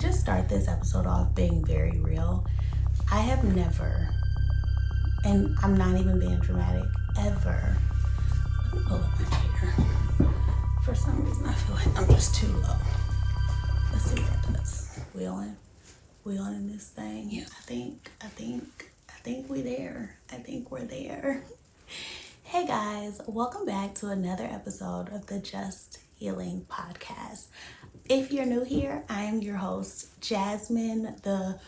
just start this episode off being very real. I have never, and I'm not even being dramatic, ever. Let me pull up my chair. For some reason, I feel like I'm just too low. Let's see what it does. We on in this thing? Yeah, I think we there. I think we're there. Hey guys, welcome back to another episode of the Just Healing Podcast. If you're new here, I am your host, Jasmine, the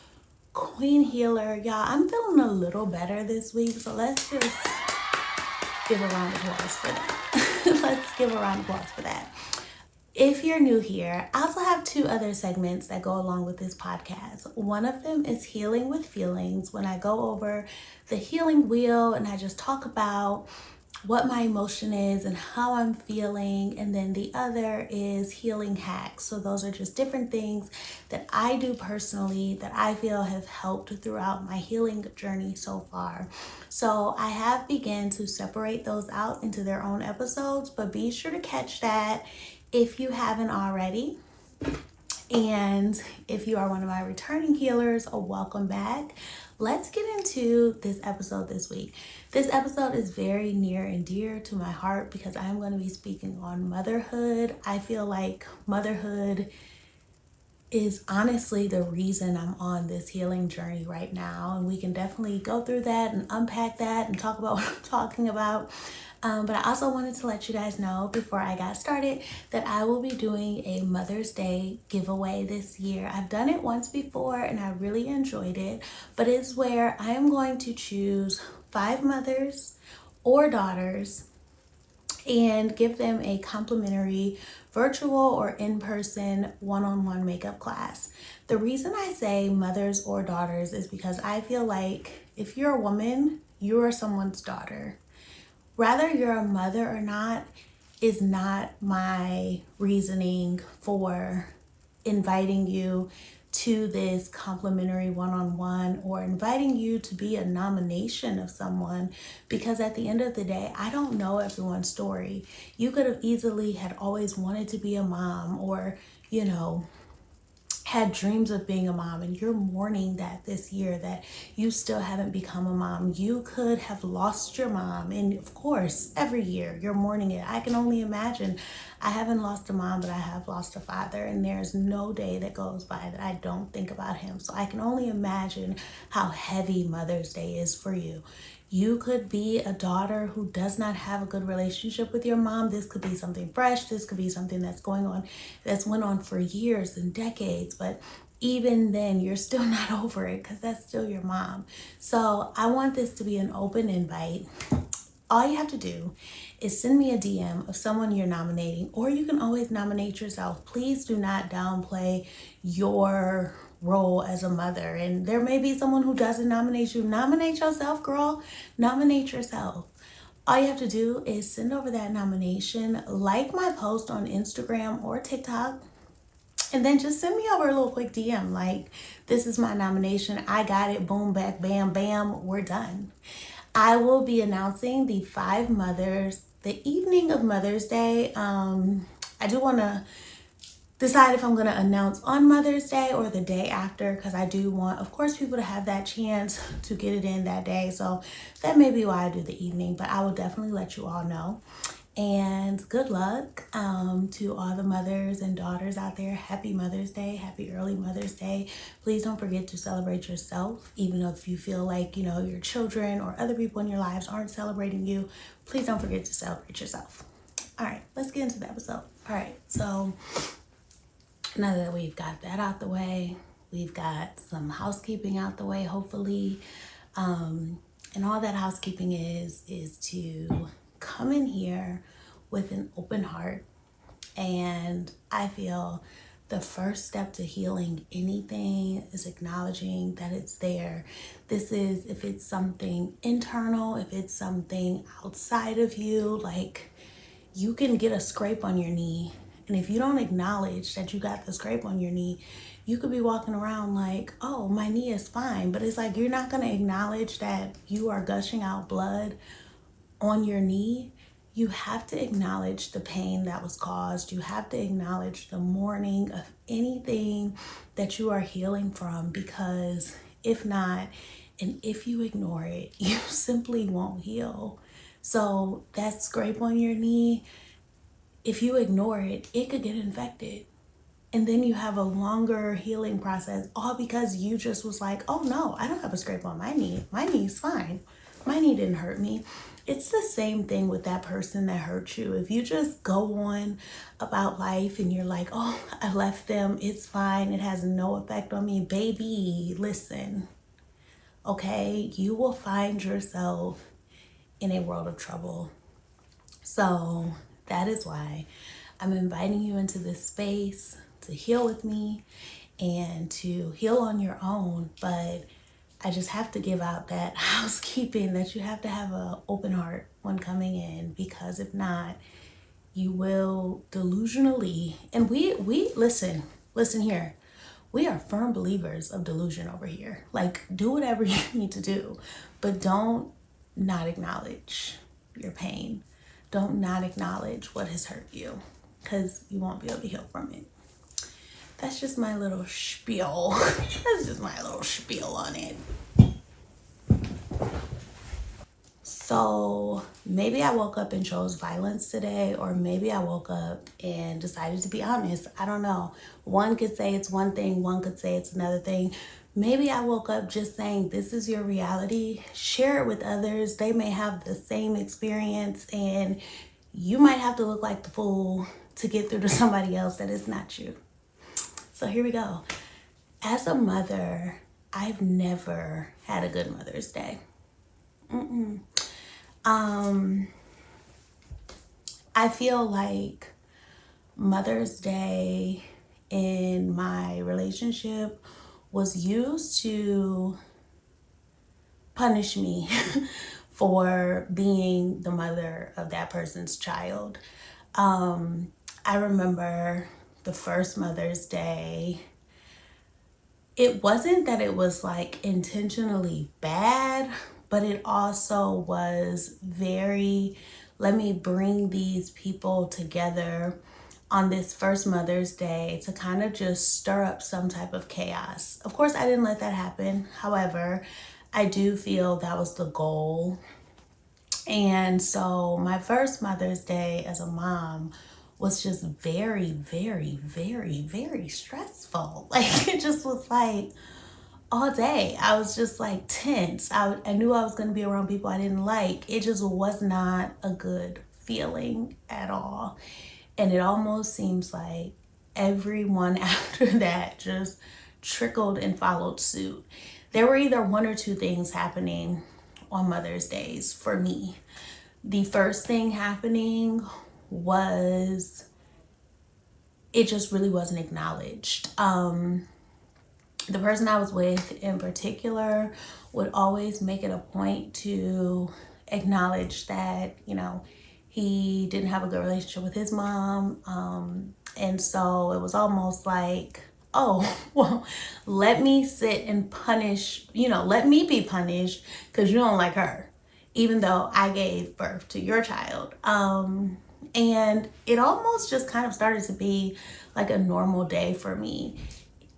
Queen Healer. Y'all, I'm feeling a little better this week, so let's just give a round of applause for that. Let's give a round of applause for that. If you're new here, I also have two other segments that go along with this podcast. One of them is Healing with Feelings, when I go over the healing wheel and I just talk about what my emotion is and how I'm feeling. And then the other is Healing Hacks. So those are just different things that I do personally that I feel have helped throughout my healing journey so far. So I have begun to separate those out into their own episodes, but be sure to catch that if you haven't already. And if you are one of my returning healers, welcome back. Let's get into this episode this week. This episode is very near and dear to my heart because I'm going to be speaking on motherhood. I feel like motherhood is honestly the reason I'm on this healing journey right now. And we can definitely go through that and unpack that and talk about what I'm talking about. But I also wanted to let you guys know before I got started that I will be doing a Mother's Day giveaway this year. I've done it once before and I really enjoyed it, but it's where I am going to choose 5 mothers or daughters and give them a complimentary virtual or in-person one-on-one makeup class. The reason I say mothers or daughters is because I feel like if you're a woman, you are someone's daughter. Whether you're a mother or not is not my reasoning for inviting you to this complimentary one-on-one or inviting you to be a nomination of someone, because at the end of the day, I don't know everyone's story. You could have easily had always wanted to be a mom, or, had dreams of being a mom, and you're mourning that this year that you still haven't become a mom. You could have lost your mom, and of course every year you're mourning it. I can only imagine. I haven't lost a mom, but I have lost a father, and there's no day that goes by that I don't think about him. So I can only imagine how heavy Mother's Day is for you. You could be a daughter who does not have a good relationship with your mom. This could be something fresh. This could be something that's went on for years and decades. But even then, you're still not over it because that's still your mom. So I want this to be an open invite. All you have to do is send me a DM of someone you're nominating, or you can always nominate yourself. Please do not downplay your role as a mother. And there may be someone who doesn't nominate you. Nominate yourself, girl. Nominate yourself. All you have to do is send over that nomination, like my post on Instagram or TikTok, and then just send me over a little quick DM like, this is my nomination. I got it. Boom, back, bam, bam. We're done. I will be announcing the 5 mothers the evening of Mother's Day. I do want to decide if I'm going to announce on Mother's Day or the day after, because I do want, of course, people to have that chance to get it in that day. So that may be why I do the evening, but I will definitely let you all know. And good luck to all the mothers and daughters out there. Happy Mother's Day. Happy early Mother's Day. Please don't forget to celebrate yourself, even if you feel like, your children or other people in your lives aren't celebrating you. Please don't forget to celebrate yourself. All right, let's get into the episode. All right, so now that we've got that out the way, we've got some housekeeping out the way, hopefully. And all that housekeeping is to come in here with an open heart. And I feel the first step to healing anything is acknowledging that it's there. This is if it's something internal, if it's something outside of you, like you can get a scrape on your knee. And if you don't acknowledge that you got the scrape on your knee, you could be walking around like, oh, my knee is fine. But it's like, you're not going to acknowledge that you are gushing out blood on your knee. You have to acknowledge the pain that was caused. You have to acknowledge the mourning of anything that you are healing from, because if not, and if you ignore it, you simply won't heal. So that scrape on your knee, if you ignore it, it could get infected. And then you have a longer healing process, all because you just was like, oh no, I don't have a scrape on my knee. My knee's fine. My knee didn't hurt me. It's the same thing with that person that hurt you. If you just go on about life and you're like, oh, I left them, it's fine, it has no effect on me. Baby, listen, okay? You will find yourself in a world of trouble. So that is why I'm inviting you into this space to heal with me and to heal on your own. But I just have to give out that housekeeping that you have to have an open heart when coming in, because if not, you will delusionally, and we listen here. We are firm believers of delusion over here. Like, do whatever you need to do, but don't not acknowledge your pain. Don't not acknowledge what has hurt you, because you won't be able to heal from it. That's just my little spiel. That's just my little spiel on it. So maybe I woke up and chose violence today, or maybe I woke up and decided to be honest. I don't know. One could say it's one thing, one could say it's another thing. Maybe I woke up just saying, this is your reality. Share it with others. They may have the same experience, and you might have to look like the fool to get through to somebody else that is not you. So here we go. As a mother, I've never had a good Mother's Day. I feel like Mother's Day in my relationship was used to punish me for being the mother of that person's child. I remember the first Mother's Day. It wasn't that it was like intentionally bad, but it also was very, let me bring these people together on this first Mother's Day to kind of just stir up some type of chaos. Of course, I didn't let that happen. However, I do feel that was the goal. And so my first Mother's Day as a mom was just very, very, very, very stressful. Like, it just was like all day. I was just like tense. I knew I was going to be around people I didn't like. It just was not a good feeling at all. And it almost seems like everyone after that just trickled and followed suit. There were either one or two things happening on Mother's Days for me. The first thing happening was it just really wasn't acknowledged. The person I was with in particular would always make it a point to acknowledge that, you know, he didn't have a good relationship with his mom. And so it was almost like, oh, well, let me sit and punish, let me be punished because you don't like her, even though I gave birth to your child. And it almost just kind of started to be like a normal day for me.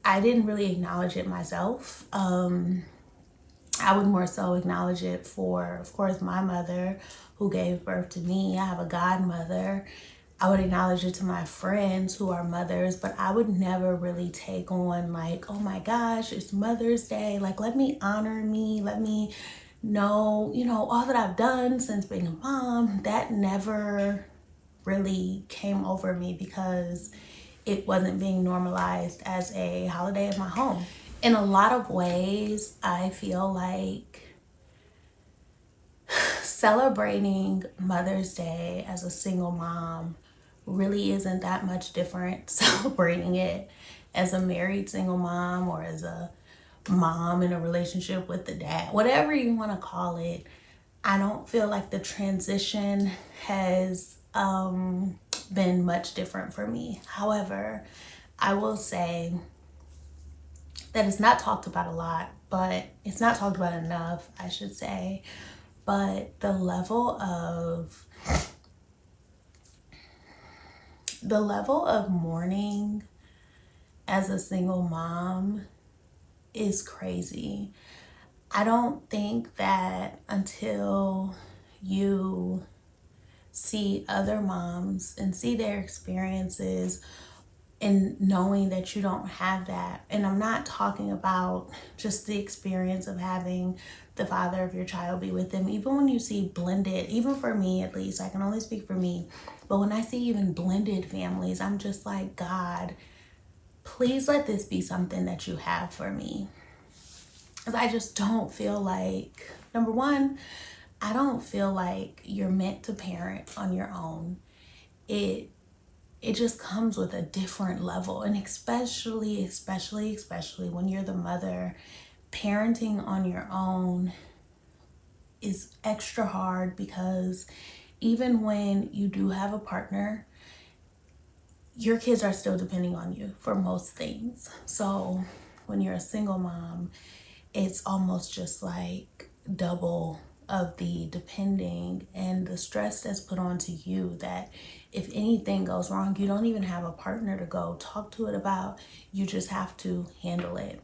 I didn't really acknowledge it myself. I would more so acknowledge it for, of course, my mother who gave birth to me. I have a godmother. I would acknowledge it to my friends who are mothers, but I would never really take on like, oh my gosh, it's Mother's Day. Like, let me honor me. Let me know, all that I've done since being a mom. That never really came over me because it wasn't being normalized as a holiday in my home. In a lot of ways, I feel like celebrating Mother's Day as a single mom really isn't that much different celebrating it as a married single mom or as a mom in a relationship with the dad, whatever you want to call it. I don't feel like the transition has been much different for me. However, I will say that it's not talked about a lot, but it's not talked about enough, I should say. But the level of mourning as a single mom is crazy. I don't think that until you see other moms and see their experiences and knowing that you don't have that, and I'm not talking about just the experience of having the father of your child be with them, even when you see blended, even for me at least, I can only speak for me, but when I see even blended families, I'm just like, God, please let this be something that you have for me. Because I just don't feel like, number one, I don't feel like you're meant to parent on your own. It just comes with a different level. And especially when you're the mother, parenting on your own is extra hard, because even when you do have a partner, your kids are still depending on you for most things. So when you're a single mom, it's almost just like double of the depending and the stress that's put onto you, that if anything goes wrong, you don't even have a partner to go talk to it about. You just have to handle it.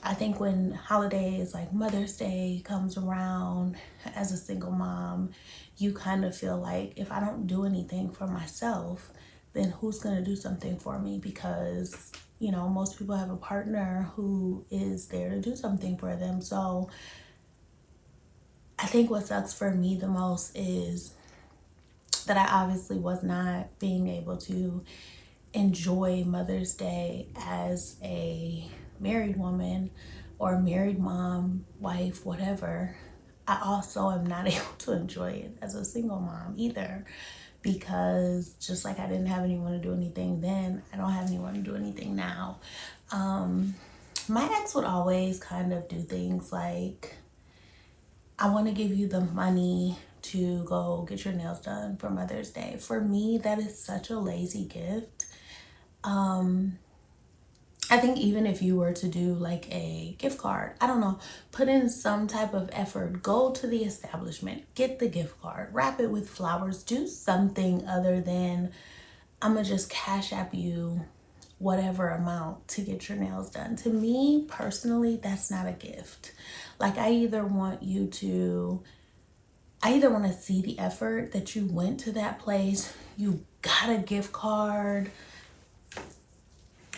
I think when holidays like Mother's Day comes around, as a single mom, you kind of feel like, if I don't do anything for myself, then who's going to do something for me? Because, you know, most people have a partner who is there to do something for them. So I think what sucks for me the most is that I obviously was not being able to enjoy Mother's Day as a married woman or married mom, wife, whatever. I also am not able to enjoy it as a single mom either, because just like I didn't have anyone to do anything then, I don't have anyone to do anything now. My ex would always kind of do things like, I want to give you the money to go get your nails done for Mother's Day. For me, that is such a lazy gift. I think even if you were to do like a gift card, I don't know, put in some type of effort, go to the establishment, get the gift card, wrap it with flowers, do something other than, I'm gonna just cash app you whatever amount to get your nails done. To me personally, that's not a gift. Like, I either want to see the effort that you went to that place, you got a gift card,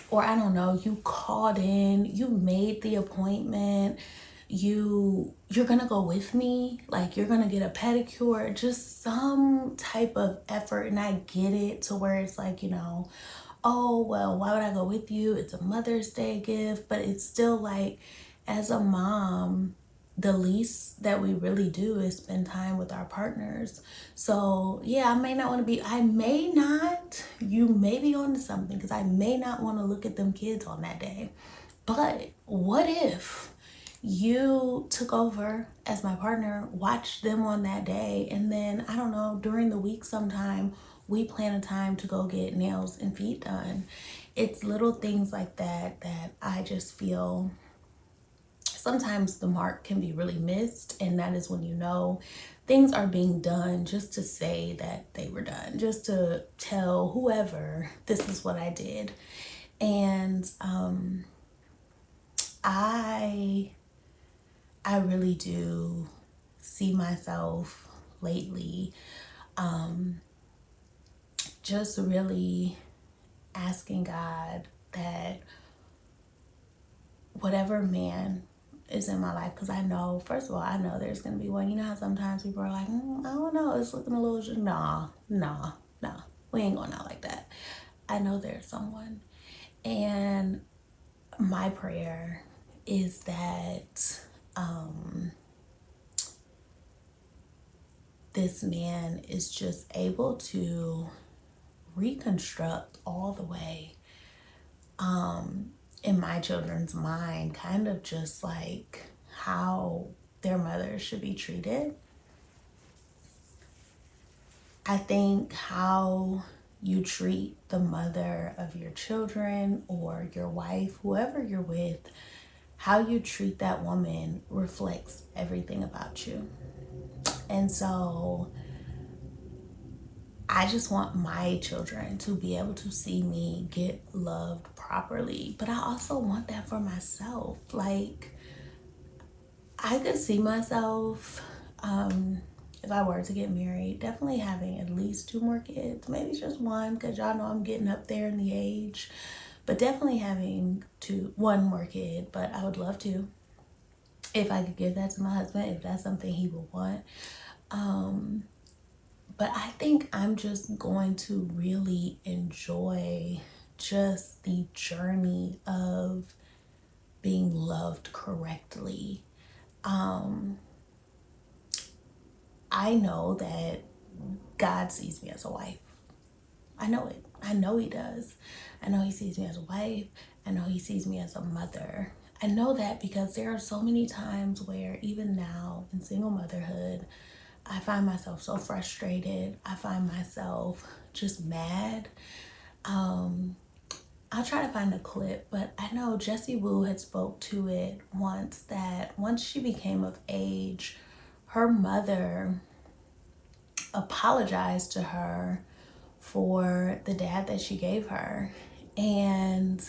or I don't know, you called in, you made the appointment, you're gonna go with me, like you're gonna get a pedicure, just some type of effort. And I get it to where it's like, you know, oh, well, why would I go with you? It's a Mother's Day gift. But it's still like, as a mom, the least that we really do is spend time with our partners. So yeah, you may be onto something, because I may not want to look at them kids on that day. But what if you took over as my partner, watched them on that day, and then, I don't know, during the week sometime, we plan a time to go get nails and feet done. It's little things like that that I just feel sometimes the mark can be really missed. And that is when you know things are being done just to say that they were done, just to tell whoever, this is what I did. And I really do see myself lately just really asking God that whatever man is in my life, because I know, first of all, I know there's going to be one. You know how sometimes people are like, I don't know, it's looking a little, nah, we ain't going out like that. I know there's someone. And my prayer is that this man is just able to reconstruct all the way in my children's mind, kind of just like how their mother should be treated. I think how you treat the mother of your children or your wife, whoever you're with, how you treat that woman reflects everything about you. And so I just want my children to be able to see me get loved properly. But I also want that for myself. Like, I could see myself, if I were to get married, definitely having at least 2 more kids, maybe just 1, because y'all know I'm getting up there in the age, but definitely having 1 more kid. But I would love to, if I could give that to my husband, if that's something he would want. But I think I'm just going to really enjoy just the journey of being loved correctly. I know that God sees me as a wife. I know it. I know he does. I know he sees me as a wife. I know he sees me as a mother. I know that because there are so many times where even now in single motherhood, I find myself so frustrated. I find myself just mad. I'll try to find a clip, but I know Jessie Woo had spoke to it once, that once she became of age, her mother apologized to her for the dad that she gave her. And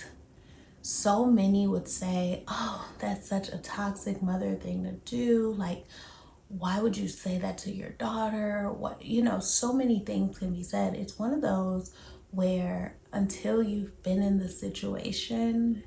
so many would say, oh, that's such a toxic mother thing to do. Like, why would you say that to your daughter? What, so many things can be said. It's one of those where until you've been in the situation,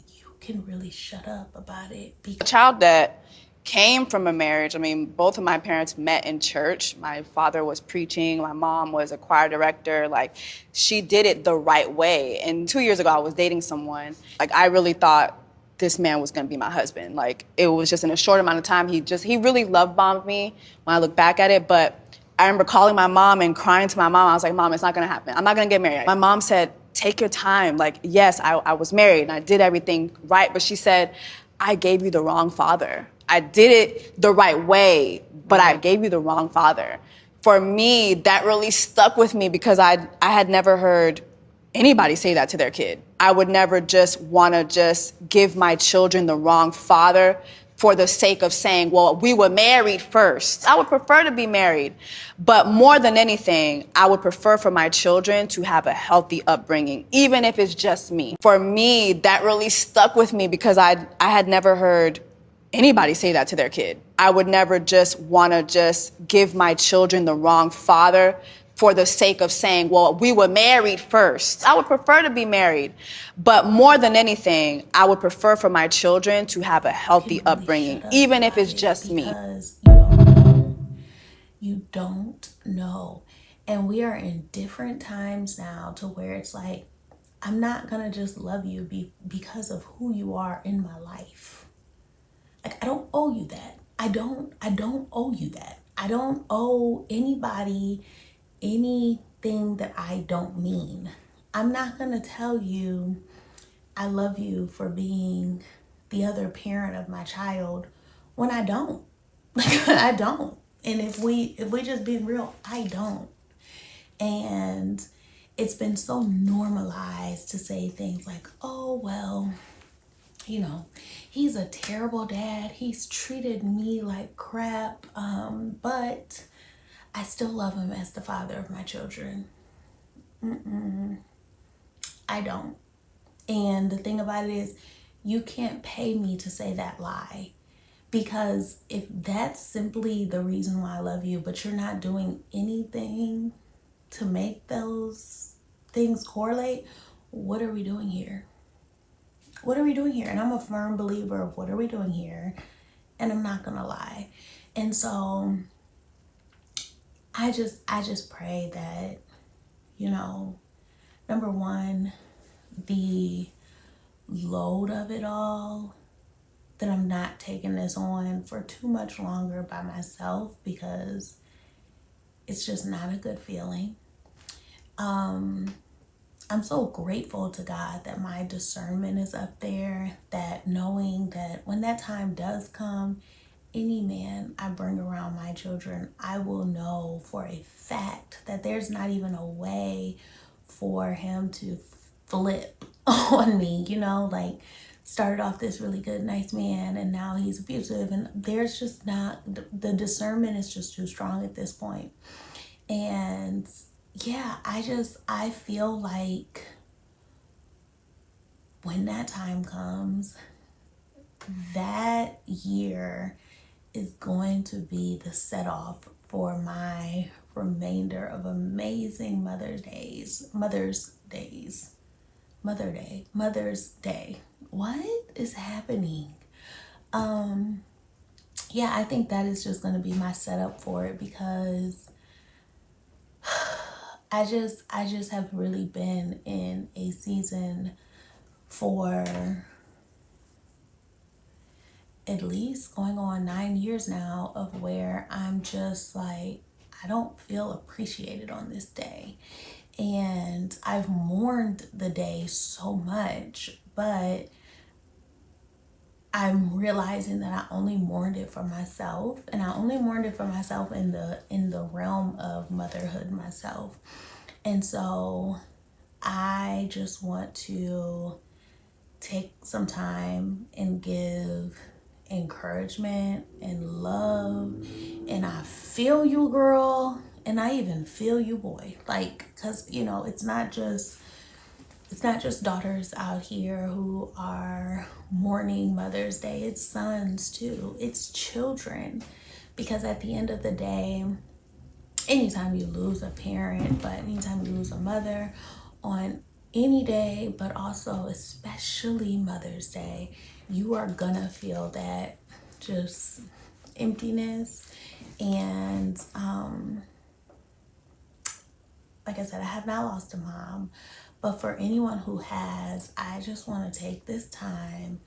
you can really shut up about it. A child that came from a marriage, I mean, both of my parents met in church. My father was preaching, my mom was a choir director. Like, she did it the right way. And 2 years ago, I was dating someone. Like, I really thought this man was gonna be my husband. Like, it was just in a short amount of time, he really love bombed me when I look back at it. But I remember calling my mom and crying to my mom. I was like, Mom, it's not gonna happen. I'm not gonna get married. My mom said, take your time. Like, yes, I was married and I did everything right, but she said, I gave you the wrong father. I did it the right way, but I gave you the wrong father. For me, that really stuck with me because I had never heard anybody say that to their kid. I would never just want to just give my children the wrong father for the sake of saying, well, we were married first. I would prefer to be married. But more than anything, I would prefer for my children to have a healthy upbringing, even if it's just me. For me, that really stuck with me because I had never heard anybody say that to their kid. I would never just want to just give my children the wrong father for the sake of saying, well, we were married first. I would prefer to be married. But more than anything, I would prefer for my children to have a healthy upbringing, even if it's just me. Because you don't know. And we are in different times now to where it's like, I'm not gonna just love you because of who you are in my life. Like, I don't owe you that. I don't owe you that. I don't owe anybody anything that I don't mean. I'm not gonna tell you I love you for being the other parent of my child when I don't. Like, I don't. And if we just being real, I don't. And it's been so normalized to say things like, oh, well, he's a terrible dad. He's treated me like crap. But I still love him as the father of my children. I don't. And the thing about it is, you can't pay me to say that lie. Because if that's simply the reason why I love you, but you're not doing anything to make those things correlate, what are we doing here? What are we doing here? And I'm a firm believer of what are we doing here? And I'm not gonna lie. And so I just pray that, number one, the load of it all, that I'm not taking this on for too much longer by myself, because it's just not a good feeling. I'm so grateful to God that my discernment is up there, that knowing that when that time does come, any man I bring around my children, I will know for a fact that there's not even a way for him to flip on me, like started off this really good, nice man, and now he's abusive. And there's just not, the discernment is just too strong at this point. And yeah, I feel like when that time comes, that year is going to be the set off for my remainder of amazing Mother's Day. What is happening? Yeah, I think that is just going to be my setup for it, because I just have really been in a season for at least going on 9 years now of where I'm just like, I don't feel appreciated on this day. And I've mourned the day so much, but I'm realizing that I only mourned it for myself, and I only mourned it for myself in the realm of motherhood myself. And so I just want to take some time and give encouragement and love. And I feel you, girl, and I even feel you, boy. Like, cause it's not just daughters out here who are mourning Mother's Day. It's sons too. It's children. Because at the end of the day, anytime you lose a parent, but anytime you lose a mother on any day, but also especially Mother's Day, you are gonna feel that just emptiness. And like I said, I have not lost a mom, but for anyone who has, I just want to take this time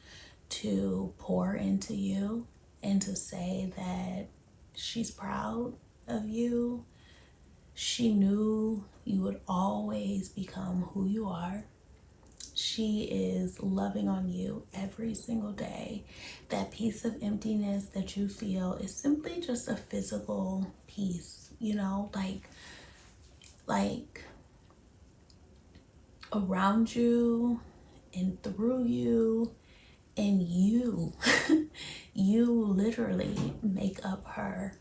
to pour into you and to say that she's proud of you. She knew you would always become who you are. She is loving on you every single day. That piece of emptiness that you feel is simply just a physical piece, like around you and through you, and you you literally make up her.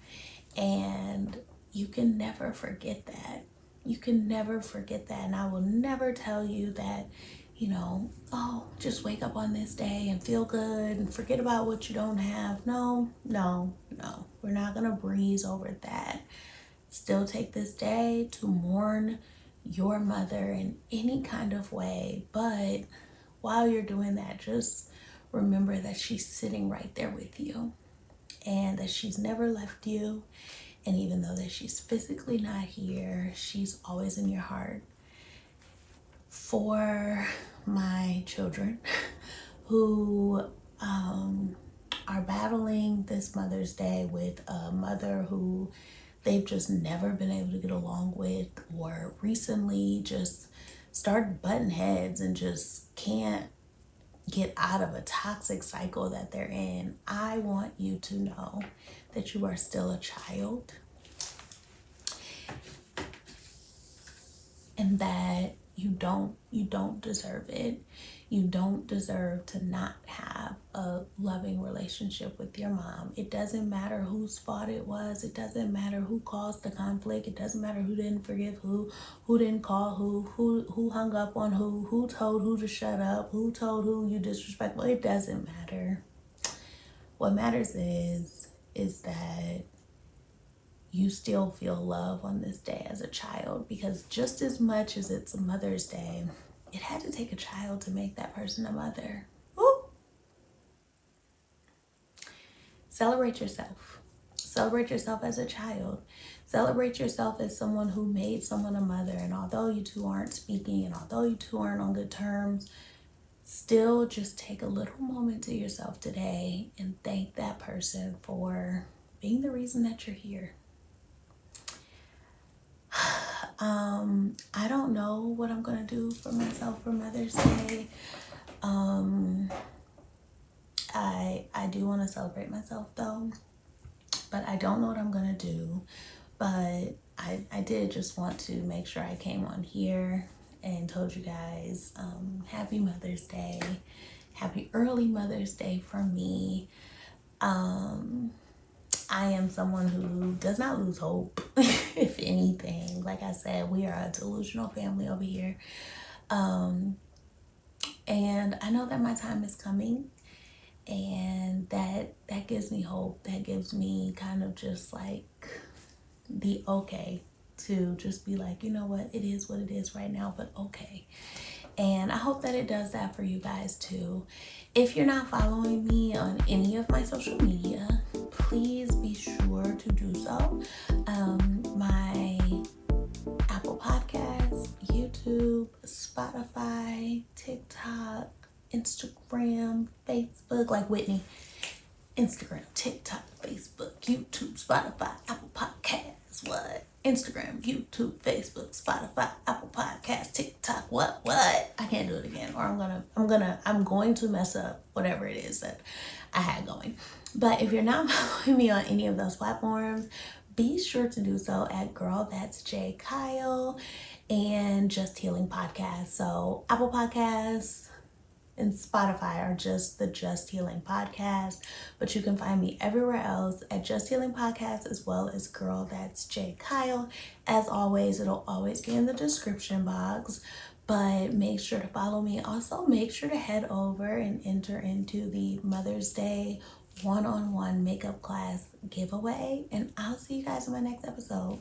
And you can never forget that. You can never forget that. And I will never tell you that, just wake up on this day and feel good and forget about what you don't have. No. We're not going to breeze over that. Still take this day to mourn your mother in any kind of way. But while you're doing that, just remember that she's sitting right there with you, and that she's never left you. And even though that she's physically not here, she's always in your heart. For my children who are battling this Mother's Day with a mother who they've just never been able to get along with, or recently just started butting heads and just can't get out of a toxic cycle that they're in, I want you to know that you are still a child, and that you don't deserve it. You don't deserve to not have a loving relationship with your mom. It doesn't matter whose fault it was. It doesn't matter who caused the conflict. It doesn't matter who didn't forgive who didn't call who hung up on who told who to shut up, who told who you disrespectful. It doesn't matter. What matters is that you still feel love on this day as a child, because just as much as it's a Mother's Day, it had to take a child to make that person a mother. Woo! Celebrate yourself. Celebrate yourself as a child. Celebrate yourself as someone who made someone a mother. And although you two aren't speaking, and although you two aren't on good terms, still just take a little moment to yourself today and thank that person for being the reason that you're here. I don't know what I'm gonna do for myself for Mother's Day. I do want to celebrate myself though, but I don't know what I'm gonna do. But I did just want to make sure I came on here and told you guys happy Mother's Day. Happy early Mother's Day from me. I am someone who does not lose hope. if anything. Like I said, we are a delusional family over here. And I know that my time is coming, and that gives me hope. That gives me kind of just like the okay to just be like, you know what, it is what it is right now, but okay. And I hope that it does that for you guys too. If you're not following me on any of my social media, please be sure to do so. My Apple Podcasts, YouTube, Spotify, TikTok, Instagram, Facebook, like Whitney. Instagram, TikTok, Facebook, YouTube, Spotify, Apple Podcasts, what? Instagram, YouTube, Facebook, Spotify, Apple Podcasts, TikTok, what? I can't do it again, or I'm going to mess up whatever it is that I had going. But if you're not following me on any of those platforms, be sure to do so at GirlThatsJayKyle and Just Healing Podcast. So Apple Podcasts and Spotify are just the Just Healing Podcast, but you can find me everywhere else at Just Healing Podcast, as well as GirlThatsJayKyle. As always, it'll always be in the description box, but make sure to follow me. Also, make sure to head over and enter into the Mother's Day one-on-one makeup class giveaway, and I'll see you guys in my next episode.